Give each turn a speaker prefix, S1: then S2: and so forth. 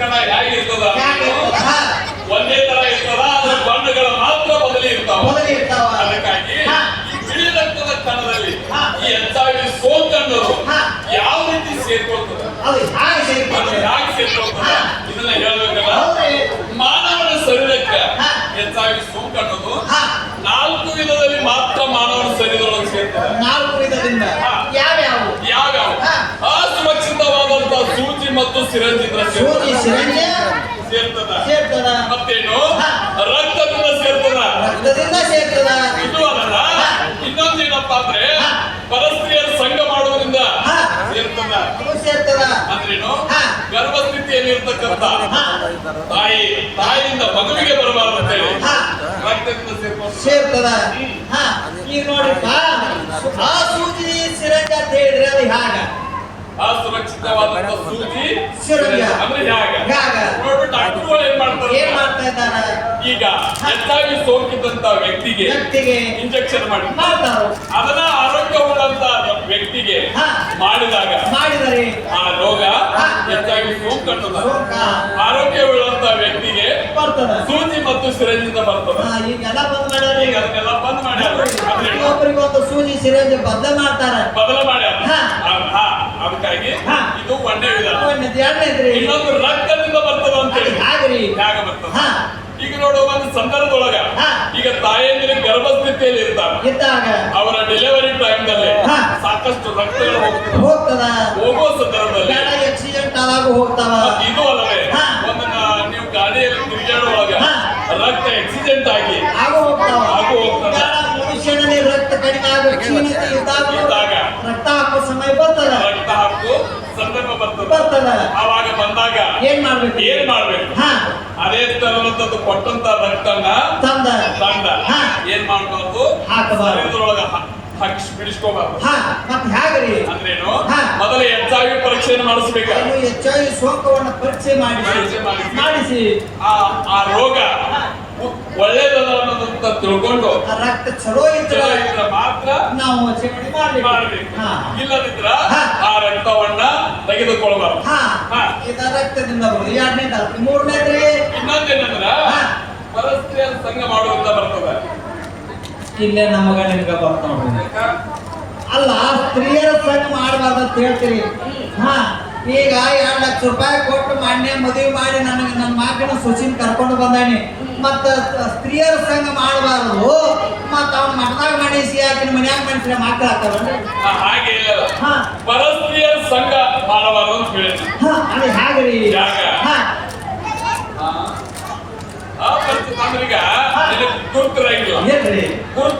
S1: ಪ್ರಕರಣ ಹೇಗಿರ್ತದ
S2: ಯಾಕಿರ್ತದ?
S1: ಒಂದೇ ತರ ಇರ್ತದ, ಅದ್ರ ಬಣ್ಣಗಳ ಮಾತ್ರ ಬದಲಿ ಇರ್ತಾವ.
S2: ಮೊದಲು ಇರ್ತಾವ.
S1: ಅದಕ್ಕಾಗಿ
S2: ಹಾ.
S1: ಈ ಬಿಳಿ ರಕ್ತದ ಕಣದಲ್ಲಿ
S2: ಹಾ.
S1: ಈ HIV ಸೋಂಕನ್ನೋದು
S2: ಹಾ.
S1: ಯಾವ ರೀತಿ ಸೇರ್ಕೊಳ್ತದ,
S2: ಅದು ಹಾಗೆ
S1: ಅದು
S2: ಸೇರ್ಕೊಳ್ತದೆ.
S1: ಯಾಕೆ ಸೇರ್ಕೊಳ್ತದ
S2: ಹಾ.
S1: ಇದನ್ನ ಹೇಳ್ಬೇಕಲ್ಲ.
S2: ಹೌದ್ರಿ.
S1: ಮಾನವನ ಶರೀರಕ್ಕೆ
S2: ಹಾ.
S1: HIV ಸೋಂಕನ್ನೋದು
S2: ಹಾ.
S1: 4 ವಿಧದಲ್ಲಿ ಮಾತ್ರ ಮಾನವನ ಶರೀರದೊಳಗೆ ಸೇರ್ತದೆ.
S2: 4 ವಿಧದಿಂದ
S1: ಹಾ.
S2: ಯಾವ್ಯಾವು?
S1: ಯಾವ್ಯಾವ?
S2: ಹಾ.
S1: ಅಸುರಕ್ಷಿತವಾದಂತಹ ಸೂಜಿ ಮತ್ತು ಸಿರಂಜಿಂದ
S2: ಸೂಜಿ ಸಿರಂಜ
S1: ಸೇರ್ತದ.
S2: ಸೇರ್ತದ.
S1: ಮತ್ತೇನು?
S2: ಹಾ.
S1: ರಕ್ತದಿಂದ ಸೇರ್ತದ.
S2: ರಕ್ತದಿಂದ ಸೇರ್ತದ.
S1: ಇದು ಅಲ್ಲ.
S2: ಹಾ.
S1: ಇನ್ನೊಂದೇನಪ್ಪ ಅಂದ್ರೆ
S2: ಹಾ.
S1: ಪರಸ್ತ್ರೀಯರ ಸಂಘ ಮಾಡುವುದರಿಂದ
S2: ಹಾ.
S1: ಸೇರ್ತದ.
S2: ಅದು ಸೇರ್ತದ.
S1: ಅಂದ್ರೇನು?
S2: ಹಾ.
S1: ಗರ್ಭಸ್ಥಿತಿಯಲ್ಲಿ ಇರ್ತಕ್ಕಂಥ
S2: ಹಾ.
S1: ತಾಯಿಯಿಂದ ಮಗುವಿಗೆ ಬರಬಾರದು ಅಂತ ಹೇಳಿ
S2: ಹಾ.
S1: ರಕ್ತದಿಂದ ಸೇರ್ಕೊಂಡು
S2: ಸೇರ್ತದ. ಹಾ. ಈಗ ನೋಡ್ರಿಪ್ಪ, ಆ ಸೂಜಿ ಸಿರಂಜ ಅಂತ ಹೇಳಿದ್ರೆ ಅದು ಹ್ಯಾಗ?
S1: ಅಸುರಕ್ಷಿತವಾದಂತಹ ಸೂಜಿ
S2: ಸಿರಂಜ
S1: ಅಂದ್ರೆ ಹೇಗೆ
S2: ಹ್ಯಾಗ?
S1: ನೋಡ್ಬಿಟ್ಟು ಡಾಕ್ಟರ್ಗಳು ಏನ್ ಮಾಡ್ತಾರೆ?
S2: ಏನ್ ಮಾಡ್ತಾ ಇದ್ದಾರ?
S1: ಈಗ HIV ಸೋಂಕಿದಂತ ವ್ಯಕ್ತಿಗೆ
S2: ವ್ಯಕ್ತಿಗೆ
S1: ಇಂಜೆಕ್ಷನ್ ಮಾಡಿ
S2: ಮಾಡ್ತಾರ.
S1: ಅದನ್ನ ಆರೋಗ್ಯವುಳ್ಳಂತ ವ್ಯಕ್ತಿಗೆ
S2: ಹಾ.
S1: ಮಾಡಿದಾಗ
S2: ಮಾಡಿದರೆ
S1: ಆ ರೋಗ
S2: ಹಾ.
S1: HIV ಸೋಂಕನ್ನೋದ
S2: ಸೋಂಕ
S1: ಆರೋಗ್ಯವುಳ್ಳಂತ ವ್ಯಕ್ತಿಗೆ
S2: ಬರ್ತದ.
S1: ಸೂಜಿ ಮತ್ತು ಸಿರಂಜಿಂದ ಬರ್ತದೆ.
S2: ಹಾ, ಈಗೆಲ್ಲ ಬಂದ್ ಮಾಡ್ಯಾರ.
S1: ಈಗ ಅದನ್ನೆಲ್ಲ ಬಂದ್ ಮಾಡ್ಯಾರ. ಅದ್ರೇನು?
S2: ಒಬ್ಬರಿಗೊಂದು ಸೂಜಿ ಸಿರಂಜ ಬದ್ಧ ಮಾಡ್ತಾರ.
S1: ಬದಲ ಮಾಡ್ಯಾರ.
S2: ಹಾ.
S1: ಅದಕ್ಕಾಗಿ
S2: ಹಾ.
S1: ಇದು ಒಂದೇ ವಿಧಾನ.
S2: ಒಂದ್ ಎರಡನೇದ್ರಿ
S1: ಇನ್ನೊಂದು ರಕ್ತದಿಂದ ಬರ್ತದ ಅಂತ ಹೇಳಿ
S2: ಹಾಗ್ರಿ.
S1: ಹೇಗ ಬರ್ತದ?
S2: ಹಾ.
S1: ಈಗ ನೋಡು, ಒಂದು ಸಂದರ್ಭದೊಳಗ
S2: ಹಾ.
S1: ಈಗ ತಾಯಂದಿರ ಗರ್ಭಸ್ಥಿತಿಯಲ್ಲಿ ಇರ್ತಾರೆ.
S2: ಇದ್ದಾಗ
S1: ಅವರ ಡೆಲಿವರಿ ಟೈಮ್ ದಲ್ಲಿ
S2: ಹಾ.
S1: ಸಾಕಷ್ಟು ರಕ್ತಗಳು ಹೋಗ್ತದೆ.
S2: ಹೋಗ್ತದ.
S1: ಹೋಗುವ ಸಂದರ್ಭದಲ್ಲಿ
S2: ಬೇಡ ಆಕ್ಸಿಡೆಂಟ್ ಆದಾಗ ಹೋಗ್ತಾವ.
S1: ಇದು ಅಲ್ಲವೇ
S2: ಹಾ.
S1: ಒಂದು ನೀವು ಗಾಡಿಯಲ್ಲಿ ತಿರುಗಾಡುವಾಗ
S2: ಹಾ.
S1: ರಕ್ತ ಆಕ್ಸಿಡೆಂಟ್ ಆಗಿ
S2: ಆಗು ಹೋಗ್ತಾವ.
S1: ಆಗು ಹೋಗ್ತಾವ.
S2: ಬೇಡ ಮನುಷ್ಯನಲ್ಲಿ ರಕ್ತ ಕಡಿಮೆ ಆಗ ಕ್ಷೀಣತೆ ಇದ್ದಾಗ
S1: ಇದ್ದಾಗ
S2: ರಕ್ತ ಹಾಕೋ ಸಮಯ ಬರ್ತದ.
S1: ರಕ್ತ ಹಾಕು ಸಂದರ್ಭ ಬರ್ತದೆ.
S2: ಬರ್ತದ.
S1: ಆವಾಗ ಬಂದಾಗ
S2: ಏನ್ ಮಾಡ್ಬೇಕು?
S1: ಏನ್ ಮಾಡ್ಬೇಕು?
S2: ಹಾ.
S1: ಅದೇ ತರದಂತದ್ದು ಕೊಟ್ಟಂತ ರಕ್ತನ
S2: ತಂದ
S1: ತಂಡ
S2: ಹಾ.
S1: ಏನ್ ಮಾಡ್ಬಾರ್ದು?
S2: ಹಾಕಬಾರ್ದು.
S1: ಶರೀರದೊಳಗ ಹಾಕಿ ಬಿಡಿಸ್ಕೋಬಾರ್ದು.
S2: ಹಾ. ಮತ್ ಹ್ಯಾಗ್ರಿ?
S1: ಅಂದ್ರೇನು?
S2: ಹಾ.
S1: ಮೊದಲು HIV ಪರೀಕ್ಷೆಯನ್ನು ಮಾಡಿಸ್ಬೇಕ.
S2: ಏನು HIV ಸೋಂಕವನ್ನು ಪರೀಕ್ಷೆ
S1: ಪರೀಕ್ಷೆ ಮಾಡಿಸಿ.
S2: ಮಾಡಿಸಿ
S1: ಆ ರೋಗ ಒಳ್ಳೇದದ ಅನ್ನೋದಂತ ತಿಳ್ಕೊಂಡು
S2: ಆ ರಕ್ತ ಚಲೋ ಇದ್ರ
S1: ಚಲೋ ಇದ್ರೆ ಮಾತ್ರ
S2: ನಾವು ಸೇವನೆ ಮಾಡ್ಬೇಕು.
S1: ಮಾಡ್ಬೇಕು.
S2: ಹಾ.
S1: ಇಲ್ಲದಿದ್ರ
S2: ಹಾ.
S1: ಆ ರಕ್ತವನ್ನ ತೆಗೆದುಕೊಳ್ಬಾರ್ದು.
S2: ಹಾ.
S1: ಹಾ.
S2: ಇದ ರಕ್ತದಿಂದ ಬರೋದು. ಎರಡನೇದಾದ್ರಿ. ಮೂರನೇದ್ರಿ
S1: ಇನ್ನೊಂದೇನಂದ್ರ
S2: ಹಾ.
S1: ಪರಸ್ತ್ರೀಯರ ಸಂಘ ಮಾಡುವಂತ ಬರ್ತದೆ.
S2: ಇಲ್ಲೇ ನಮಗ ನಿಮ್ಗ ಬರ್ತಾವ. ಅಲ್ಲ, ಸ್ತ್ರೀಯರ ಸಂಘ ಮಾಡಬಾರ್ದು ಅಂತ ಹೇಳ್ತೀರಿ. ಹಾ. ಈಗ 2 ಲಕ್ಷ ರೂಪಾಯಿ ಕೊಟ್ಟು ಮಾನ್ಯ ಮದುವೆ ಮಾಡಿ ನನಗೆ ನನ್ನ ಮಗನ ಸುಚಿನ್ ಕರ್ಕೊಂಡು ಬಂದಾನಿ. ಮತ್ತ ಸ್ತ್ರೀಯರ ಸಂಘ ಮಾಡಬಾರ್ದು. ಮತ್ತ ಅವ್ನ ಮಠದಾಗ ಮಾಡಿಸಿ ಆಕಿನ ಮನ್ಯಾಗ ಮಾಡಿಸಿದ್ರೆ ಮಕ್ಕಳು ಆಗ್ತಾವಲ್ರಿ?
S1: ಹಾಗೆ ಇಲ್ಲ.
S2: ಹಾ.
S1: ಪರಸ್ತ್ರೀಯರ ಸಂಘ ಮಾಡಬಾರ್ದು ಅಂತ ಹೇಳಿ
S2: ಹಾ. ಅದು ಹ್ಯಾಗ್ರಿ?
S1: ಯಾಕ?
S2: ಹಾ.
S1: ಆ ಪರಿಸ್ಥಿತಿ ಅಂದ್ರೆ ಈಗ ಗುರುತಿರಂಗಿಲ್ಲ.
S2: ಏನ್ರಿ?
S1: ಗುರುತಿಲ್ಲ